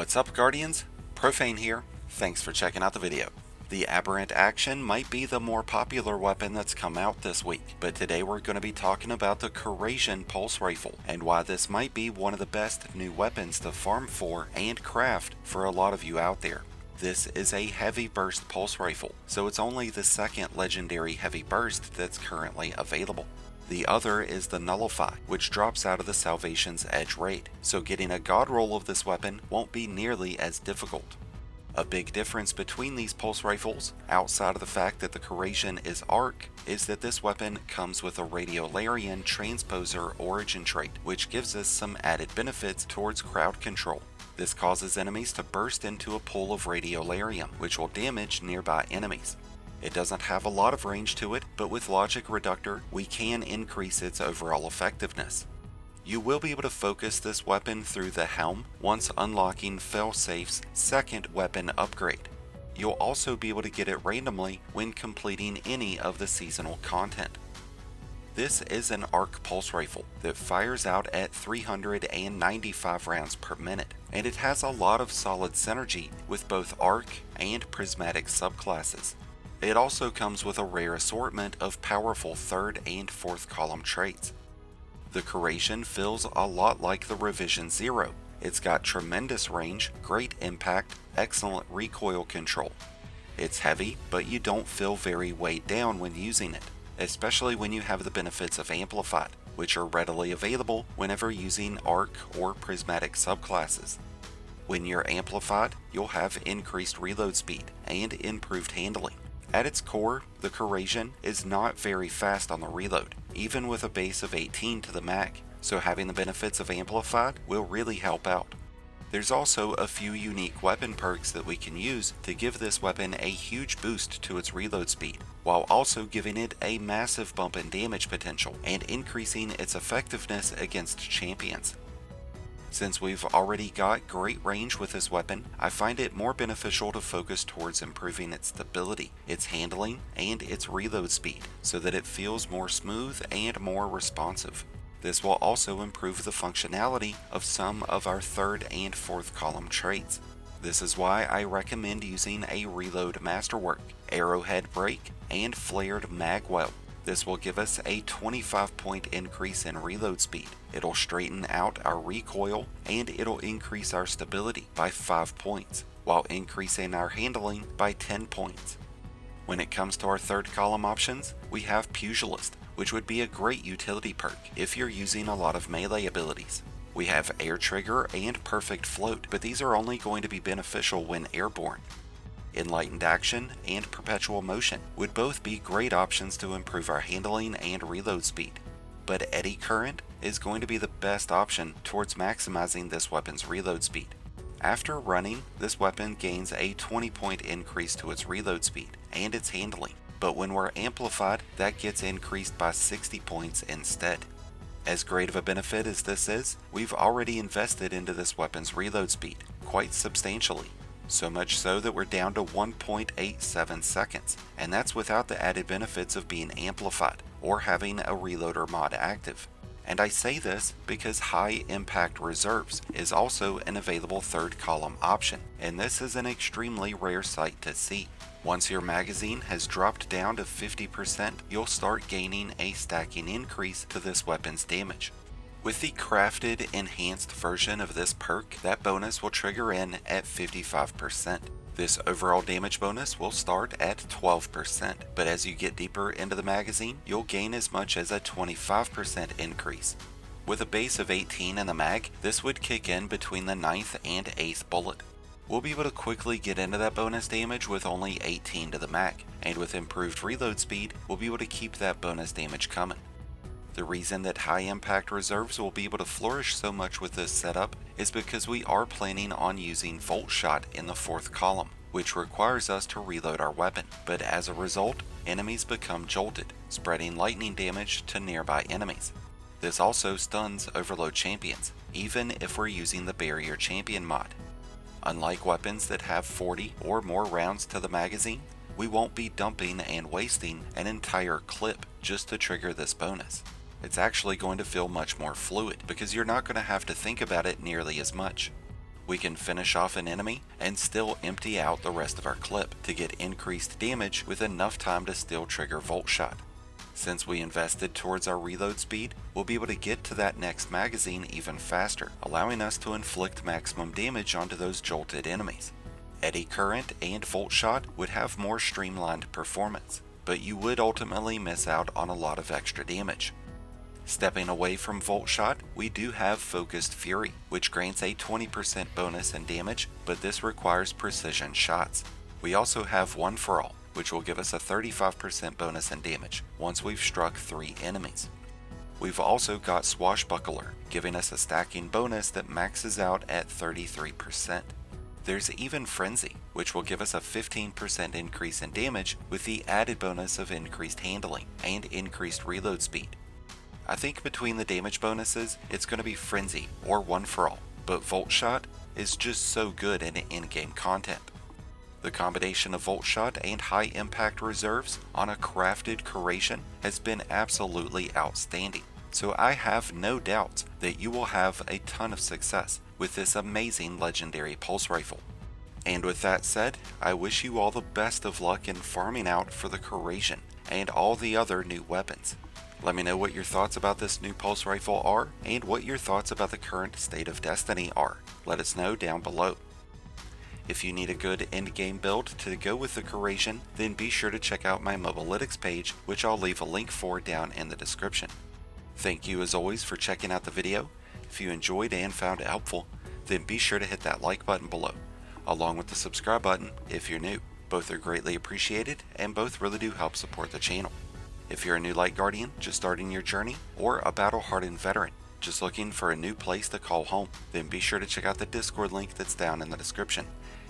What's up, Guardians? Profane here. Thanks for checking out the video. The Aberrant Action might be the more popular weapon that's come out this week, but today we're going to be talking about the CORRASION pulse rifle and why this might be one of the best new weapons to farm for and craft for a lot of you out there. This is a heavy burst pulse rifle, so it's only the second legendary heavy burst that's currently available. The other is the Nullify, which drops out of the Salvation's Edge raid, so getting a god roll of this weapon won't be nearly as difficult. A big difference between these pulse rifles, outside of the fact that the CORRASION is arc, is that this weapon comes with a Radiolarian Transposer origin trait, which gives us some added benefits towards crowd control. This causes enemies to burst into a pool of Radiolarium, which will damage nearby enemies. It doesn't have a lot of range to it, but with Logic Reductor, we can increase its overall effectiveness. You will be able to focus this weapon through the helm once unlocking Failsafe's second weapon upgrade. You'll also be able to get it randomly when completing any of the seasonal content. This is an arc pulse rifle that fires out at 395 rounds per minute, and it has a lot of solid synergy with both arc and prismatic subclasses. It also comes with a rare assortment of powerful third and fourth column traits. The CORRASION feels a lot like the Revision Zero. It's got tremendous range, great impact, excellent recoil control. It's heavy, but you don't feel very weighed down when using it, especially when you have the benefits of Amplified, which are readily available whenever using arc or prismatic subclasses. When you're Amplified, you'll have increased reload speed and improved handling. At its core, the CORRASION is not very fast on the reload, even with a base of 18 to the mag, so having the benefits of Amplified will really help out. There's also a few unique weapon perks that we can use to give this weapon a huge boost to its reload speed, while also giving it a massive bump in damage potential and increasing its effectiveness against champions. Since we've already got great range with this weapon, I find it more beneficial to focus towards improving its stability, its handling, and its reload speed, so that it feels more smooth and more responsive. This will also improve the functionality of some of our third and fourth column traits. This is why I recommend using a reload masterwork, arrowhead break, and flared magwell. This will give us a 25-point increase in reload speed. It'll straighten out our recoil, and it'll increase our stability by 5 points, while increasing our handling by 10 points. When it comes to our third column options, we have Pugilist, which would be a great utility perk if you're using a lot of melee abilities. We have Air Trigger and Perfect Float, but these are only going to be beneficial when airborne. Enlightened Action and Perpetual Motion would both be great options to improve our handling and reload speed, but Eddy Current is going to be the best option towards maximizing this weapon's reload speed. After running, this weapon gains a 20-point increase to its reload speed and its handling, but when we're amplified, that gets increased by 60 points instead. As great of a benefit as this is, we've already invested into this weapon's reload speed quite substantially. So much so that we're down to 1.87 seconds, and that's without the added benefits of being amplified or having a reloader mod active. And I say this because High Impact Reserves is also an available third column option, and this is an extremely rare sight to see. Once your magazine has dropped down to 50%, you'll start gaining a stacking increase to this weapon's damage. With the crafted, enhanced version of this perk, that bonus will trigger in at 55%. This overall damage bonus will start at 12%, but as you get deeper into the magazine, you'll gain as much as a 25% increase. With a base of 18 in the mag, this would kick in between the 9th and 8th bullet. We'll be able to quickly get into that bonus damage with only 18 to the mag, and with improved reload speed, we'll be able to keep that bonus damage coming. The reason that High Impact Reserves will be able to flourish so much with this setup is because we are planning on using Volt Shot in the fourth column, which requires us to reload our weapon, but as a result, enemies become jolted, spreading lightning damage to nearby enemies. This also stuns Overload champions, even if we're using the Barrier Champion mod. Unlike weapons that have 40 or more rounds to the magazine, we won't be dumping and wasting an entire clip just to trigger this bonus. It's actually going to feel much more fluid because you're not going to have to think about it nearly as much. We can finish off an enemy and still empty out the rest of our clip to get increased damage with enough time to still trigger Volt Shot. Since we invested towards our reload speed, we'll be able to get to that next magazine even faster, allowing us to inflict maximum damage onto those jolted enemies. Eddy Current and Volt Shot would have more streamlined performance, but you would ultimately miss out on a lot of extra damage. Stepping away from Volt Shot, we do have Focused Fury, which grants a 20% bonus in damage, but this requires precision shots. We also have One For All, which will give us a 35% bonus in damage once we've struck 3 enemies. We've also got Swashbuckler, giving us a stacking bonus that maxes out at 33%. There's even Frenzy, which will give us a 15% increase in damage with the added bonus of increased handling and increased reload speed. I think between the damage bonuses, it's going to be Frenzy or One For All, but Volt Shot is just so good in in-game content. The combination of Volt Shot and high impact reserves on a crafted CORRASION has been absolutely outstanding, so I have no doubts that you will have a ton of success with this amazing legendary pulse rifle. And with that said, I wish you all the best of luck in farming out for the CORRASION and all the other new weapons. Let me know what your thoughts about this new pulse rifle are and what your thoughts about the current state of Destiny are. Let us know down below. If you need a good endgame build to go with the CORRASION, then be sure to check out my Mobalytics page, which I'll leave a link for down in the description. Thank you as always for checking out the video. If you enjoyed and found it helpful, then be sure to hit that like button below, along with the subscribe button if you're new. Both are greatly appreciated and both really do help support the channel. If you're a new Light Guardian just starting your journey, or a battle-hardened veteran just looking for a new place to call home, then be sure to check out the Discord link that's down in the description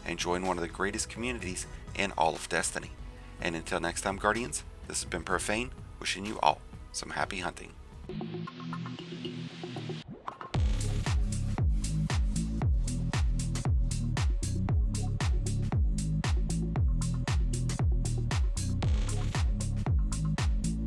and join one of the greatest communities in all of Destiny. And until next time, Guardians, this has been Profane, wishing you all some happy hunting.